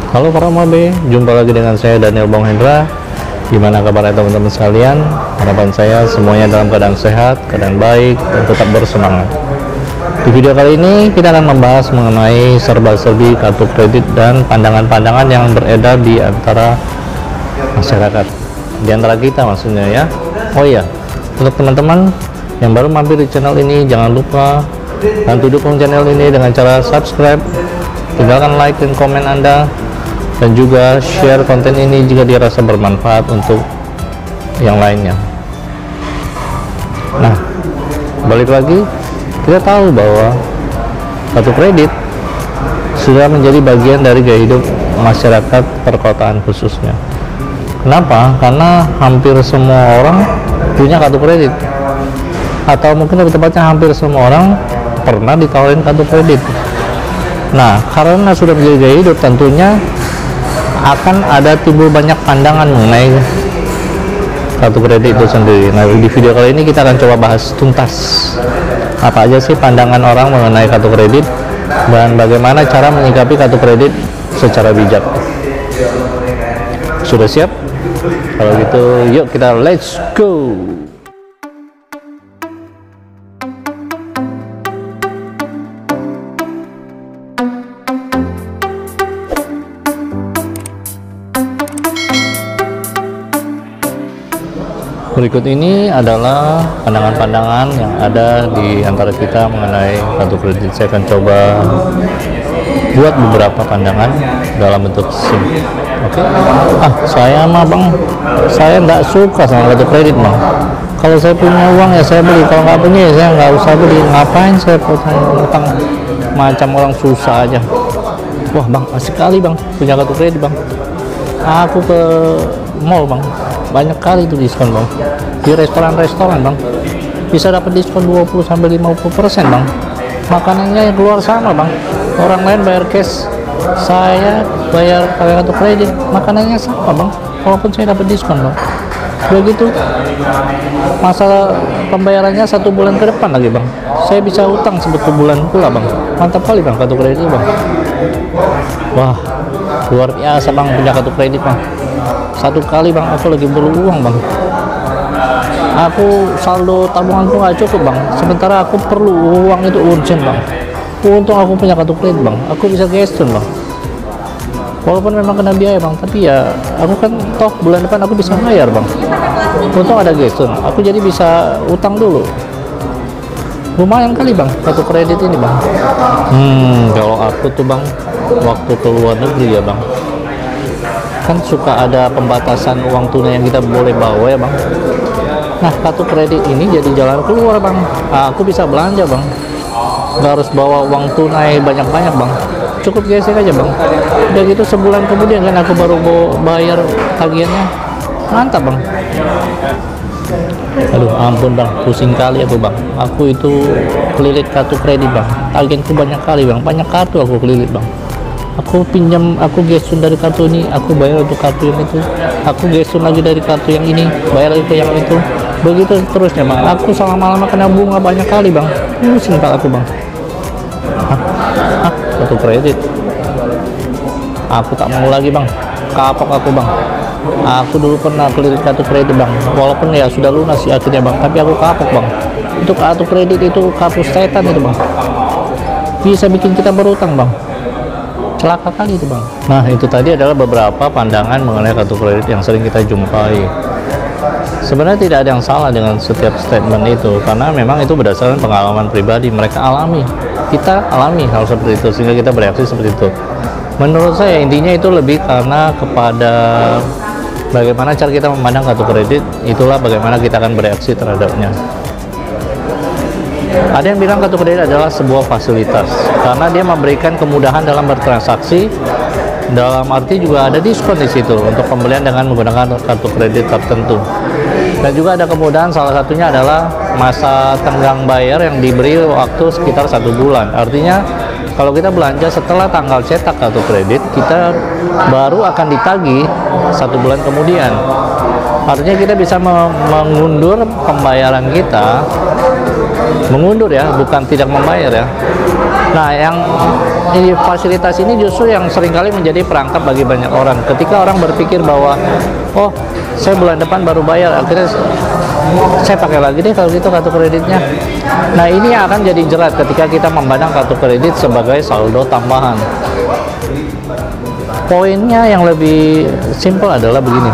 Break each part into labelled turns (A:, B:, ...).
A: Halo para Mabe, jumpa lagi dengan saya Daniel Bong Hendra. Gimana kabarnya teman-teman sekalian? Harapan saya semuanya dalam keadaan sehat, keadaan baik, dan tetap bersemangat. Di video kali ini kita akan membahas mengenai serba-serbi kartu kredit dan pandangan-pandangan yang beredar di antara masyarakat, di antara kita maksudnya ya. Oh iya, untuk teman-teman yang baru mampir di channel ini, jangan lupa bantu dukung channel ini dengan cara subscribe, tinggalkan like dan komen Anda, dan juga share konten ini jika dirasa bermanfaat untuk yang lainnya. Nah, balik lagi, kita tahu bahwa kartu kredit sudah menjadi bagian dari gaya hidup masyarakat perkotaan khususnya. Kenapa? Karena hampir semua orang punya kartu kredit, atau mungkin lebih tepatnya hampir semua orang pernah ditawarin kartu kredit. Nah, karena sudah menjadi gaya hidup, tentunya akan ada timbul banyak pandangan mengenai kartu kredit itu sendiri. Nah, di video kali ini kita akan coba bahas tuntas apa aja sih pandangan orang mengenai kartu kredit dan bagaimana cara menyikapi kartu kredit secara bijak. Sudah siap? Kalau gitu yuk kita let's go. Berikut ini adalah pandangan-pandangan yang ada di antara kita mengenai kartu kredit. Saya akan coba buat beberapa pandangan dalam bentuk SIM. Oke. Saya mah bang, saya nggak suka sama kartu kredit bang. Kalau saya punya uang ya saya beli, kalau nggak punya ya saya nggak usah beli. Ngapain saya utang macam orang susah aja. Wah bang, asik kali bang punya kartu kredit bang. Aku ke mall bang, banyak kali itu diskon bang. Di restoran-restoran bang bisa dapat diskon 20-50% bang. Makanannya yang keluar sama bang, orang lain bayar cash, saya bayar pakai kartu kredit, makanannya sama bang, walaupun saya dapat diskon bang. Begitu masalah pembayarannya 1 bulan ke depan lagi bang, saya bisa utang 1 bulan pula bang. Mantap kali bang kartu kredit bang. Wah, luar biasa bang punya kartu kredit bang. Satu kali bang aku lagi perlu uang bang, aku saldo tabunganku nggak cukup bang, sementara aku perlu uang itu urgent bang. Untung aku punya kartu kredit bang, aku bisa gesture bang, walaupun memang kena biaya bang, tapi ya aku kan toh bulan depan aku bisa bayar bang. Untung ada gesture, aku jadi bisa utang dulu. Lumayan kali bang kartu kredit ini bang. Kalau aku tuh bang waktu ke luar negeri ya bang, kan suka ada pembatasan uang tunai yang kita boleh bawa ya bang. Nah, kartu kredit ini jadi jalan keluar bang. Aku bisa belanja bang, nggak harus bawa uang tunai banyak-banyak bang, cukup gesek aja bang. Udah gitu sebulan kemudian kan aku baru bayar tagihannya. Mantap bang. Aduh ampun bang, pusing kali aku bang. Aku itu kelilit kartu kredit bang, tagihanku banyak kali bang, banyak kartu aku kelilit bang. Aku pinjam, aku gesun dari kartu ini, aku bayar untuk kartu yang itu, aku gesun lagi dari kartu yang ini, bayar lagi ke yang itu, begitu terusnya bang. Aku selama-lama kena bunga banyak kali bang, pusing pak aku bang. Kartu kredit aku tak mau lagi bang, kapok aku bang. Aku dulu pernah kelilit kartu kredit bang, walaupun ya sudah lunas sih akhirnya bang, tapi aku kapok bang. Untuk kartu kredit itu kartu setan itu bang, bisa bikin kita berutang bang, celaka kali itu bang. Nah, itu tadi adalah beberapa pandangan mengenai kartu kredit yang sering kita jumpai. Sebenarnya tidak ada yang salah dengan setiap statement itu, karena memang itu berdasarkan pengalaman pribadi, mereka alami, kita alami hal seperti itu sehingga kita bereaksi seperti itu. Menurut saya intinya itu lebih karena kepada bagaimana cara kita memandang kartu kredit, itulah bagaimana kita akan bereaksi terhadapnya. Ada yang bilang kartu kredit adalah sebuah fasilitas karena dia memberikan kemudahan dalam bertransaksi, dalam arti juga ada diskon di situ untuk pembelian dengan menggunakan kartu kredit tertentu. Dan juga ada kemudahan, salah satunya adalah masa tenggang bayar yang diberi waktu sekitar 1 bulan. Artinya kalau kita belanja setelah tanggal cetak kartu kredit, kita baru akan ditagih 1 bulan kemudian. Artinya kita bisa mengundur pembayaran kita, mengundur ya, bukan tidak membayar ya, Nah, yang ini fasilitas ini justru yang seringkali menjadi perangkap bagi banyak orang. Ketika orang berpikir bahwa, oh, saya bulan depan baru bayar, akhirnya saya pakai lagi deh kalau gitu kartu kreditnya. Nah, ini yang akan jadi jerat ketika kita memandang kartu kredit sebagai saldo tambahan. Poinnya yang lebih simpel adalah begini: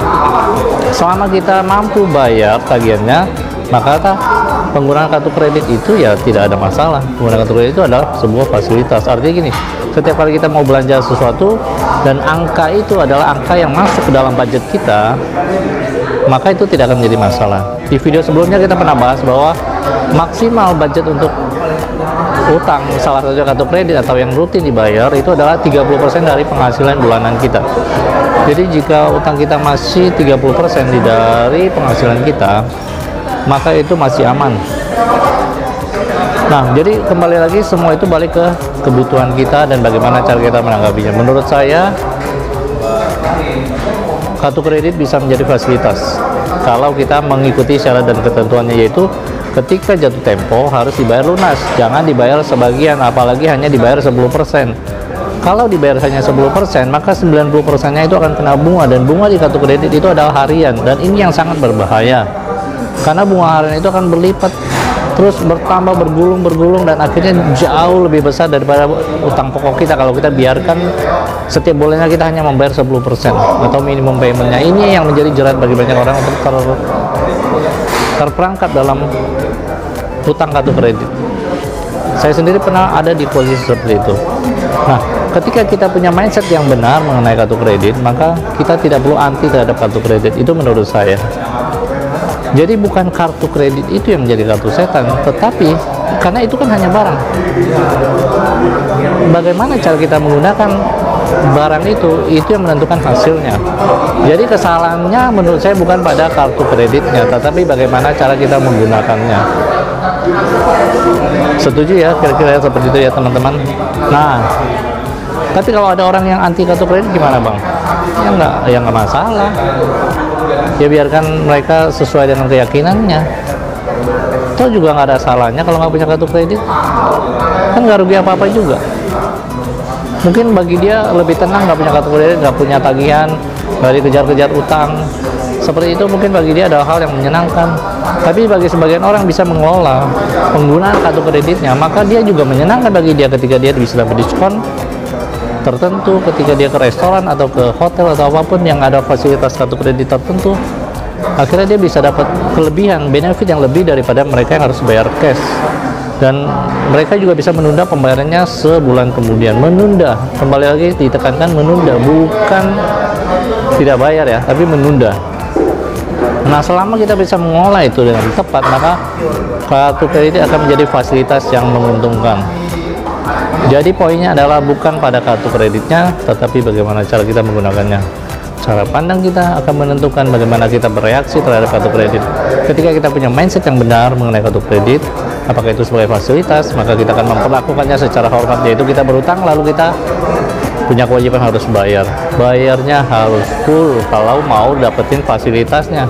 A: selama kita mampu bayar tagihannya, maka penggunaan kartu kredit itu ya tidak ada masalah. Penggunaan kartu kredit itu adalah sebuah fasilitas. Artinya gini, setiap kali kita mau belanja sesuatu dan angka itu adalah angka yang masuk ke dalam budget kita, maka itu tidak akan menjadi masalah. Di video sebelumnya kita pernah bahas bahwa maksimal budget untuk utang salah satu kartu kredit atau yang rutin dibayar itu adalah 30% dari penghasilan bulanan kita. Jadi jika utang kita masih 30% dari penghasilan kita, maka itu masih aman. Nah, jadi kembali lagi semua itu balik ke kebutuhan kita dan bagaimana cara kita menanggapinya. Menurut saya, kartu kredit bisa menjadi fasilitas kalau kita mengikuti syarat dan ketentuannya, yaitu ketika jatuh tempo harus dibayar lunas, jangan dibayar sebagian, apalagi hanya dibayar 10%. Kalau dibayar hanya 10%, maka 90%-nya itu akan kena bunga, dan bunga di kartu kredit itu adalah harian, dan ini yang sangat berbahaya karena bunga harian itu akan berlipat terus bertambah, bergulung, dan akhirnya jauh lebih besar daripada utang pokok kita kalau kita biarkan setiap bulannya kita hanya membayar 10% atau minimum paymentnya. Ini yang menjadi jerat bagi banyak orang untuk terperangkap dalam utang kartu kredit. Saya sendiri pernah ada di posisi seperti itu. Nah, ketika kita punya mindset yang benar mengenai kartu kredit, maka kita tidak perlu anti terhadap kartu kredit. Itu menurut saya. Jadi bukan kartu kredit itu yang menjadi kartu setan, tetapi karena itu kan hanya barang. Bagaimana cara kita menggunakan barang itu yang menentukan hasilnya. Jadi kesalahannya menurut saya bukan pada kartu kreditnya, tetapi bagaimana cara kita menggunakannya. Setuju ya, kira-kira seperti itu ya teman-teman. Nah, tapi kalau ada orang yang anti kartu kredit gimana bang? Ya nggak masalah. Ya biarkan mereka sesuai dengan keyakinannya. Toh juga nggak ada salahnya kalau nggak punya kartu kredit. Kan nggak rugi apa-apa juga. Mungkin bagi dia lebih tenang nggak punya kartu kredit, nggak punya tagihan, nggak dikejar-kejar utang. Seperti itu mungkin bagi dia adalah hal yang menyenangkan. Tapi bagi sebagian orang bisa mengelola penggunaan kartu kreditnya, maka dia juga menyenangkan bagi dia ketika dia bisa dapat diskon tertentu, ketika dia ke restoran atau ke hotel atau apapun yang ada fasilitas kartu kredit tertentu, akhirnya dia bisa dapat kelebihan, benefit yang lebih daripada mereka yang harus bayar cash. Dan mereka juga bisa menunda pembayarannya sebulan kemudian. Menunda, kembali lagi ditekankan menunda, bukan tidak bayar ya, tapi menunda. Nah, selama kita bisa mengolah itu dengan tepat, maka kartu kredit akan menjadi fasilitas yang menguntungkan. Jadi poinnya adalah bukan pada kartu kreditnya, tetapi bagaimana cara kita menggunakannya. Cara pandang kita akan menentukan bagaimana kita bereaksi terhadap kartu kredit. Ketika kita punya mindset yang benar mengenai kartu kredit, apakah itu sebagai fasilitas, maka kita akan memperlakukannya secara hormat, yaitu kita berutang lalu kita punya kewajiban harus bayar. Bayarnya harus full kalau mau dapetin fasilitasnya.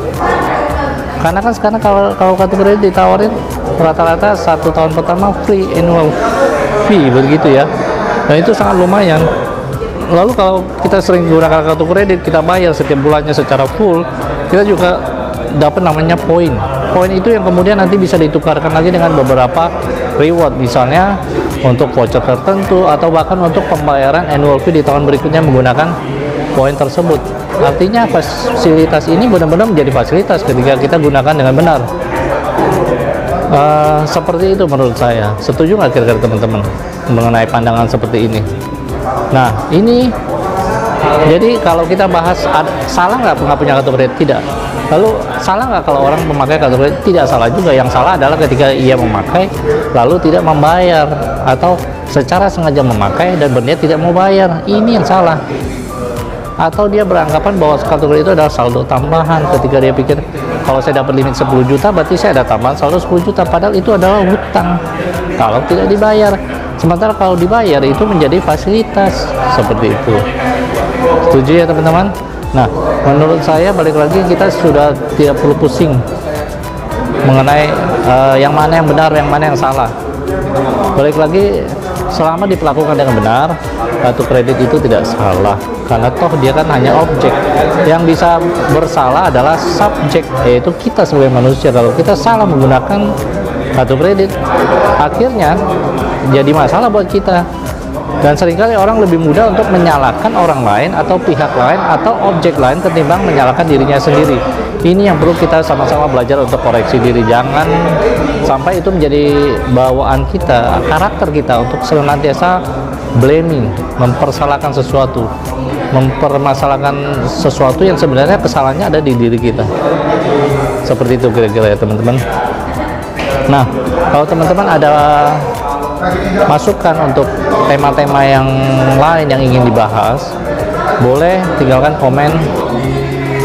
A: Karena kan sekarang kalau kartu kredit ditawarin rata-rata 1 tahun pertama free annual fee begitu ya, dan itu sangat lumayan. Lalu kalau kita sering gunakan kartu kredit, kita bayar setiap bulannya secara full, kita juga dapat namanya poin. Poin itu yang kemudian nanti bisa ditukarkan lagi dengan beberapa reward, misalnya untuk voucher tertentu atau bahkan untuk pembayaran annual fee di tahun berikutnya menggunakan poin tersebut. Artinya fasilitas ini benar-benar menjadi fasilitas ketika kita gunakan dengan benar. Seperti itu menurut saya. Setuju nggak kira-kira teman-teman mengenai pandangan seperti ini? Nah, ini jadi kalau kita bahas salah nggak punya kartu kredit? Tidak. Lalu salah nggak kalau orang memakai kartu kredit? Tidak salah juga. Yang salah adalah ketika ia memakai lalu tidak membayar, atau secara sengaja memakai dan berniat tidak mau bayar. Ini yang salah. Atau dia beranggapan bahwa kartu kredit itu adalah saldo tambahan ketika dia pikir kalau saya dapat limit 10 juta berarti saya ada tambahan saldo 10 juta, padahal itu adalah hutang kalau tidak dibayar. Sementara kalau dibayar itu menjadi fasilitas, seperti itu. Setuju ya teman-teman? Nah, menurut saya balik lagi kita sudah tidak perlu pusing mengenai yang mana yang benar, yang mana yang salah. Balik lagi, selama diperlakukan dengan benar, kartu kredit itu tidak salah, karena toh dia kan hanya objek. Yang bisa bersalah adalah subjek, yaitu kita sebagai manusia. Kalau kita salah menggunakan kartu kredit, akhirnya jadi masalah buat kita. Dan seringkali orang lebih mudah untuk menyalahkan orang lain atau pihak lain atau objek lain ketimbang menyalahkan dirinya sendiri. Ini yang perlu kita sama-sama belajar untuk koreksi diri. Jangan sampai itu menjadi bawaan kita, karakter kita untuk senantiasa blaming, mempersalahkan sesuatu, mempermasalahkan sesuatu yang sebenarnya kesalahannya ada di diri kita. Seperti itu kira-kira ya teman-teman. Nah, kalau teman-teman ada masukan untuk tema-tema yang lain yang ingin dibahas, boleh tinggalkan komen,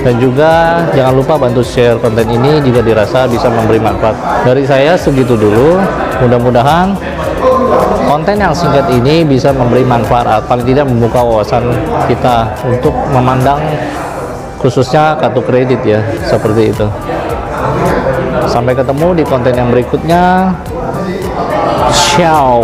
A: dan juga jangan lupa bantu share konten ini jika dirasa bisa memberi manfaat. Dari saya segitu dulu, mudah-mudahan konten yang singkat ini bisa memberi manfaat, paling tidak membuka wawasan kita untuk memandang khususnya kartu kredit ya, seperti itu. Sampai ketemu di konten yang berikutnya. Ciao.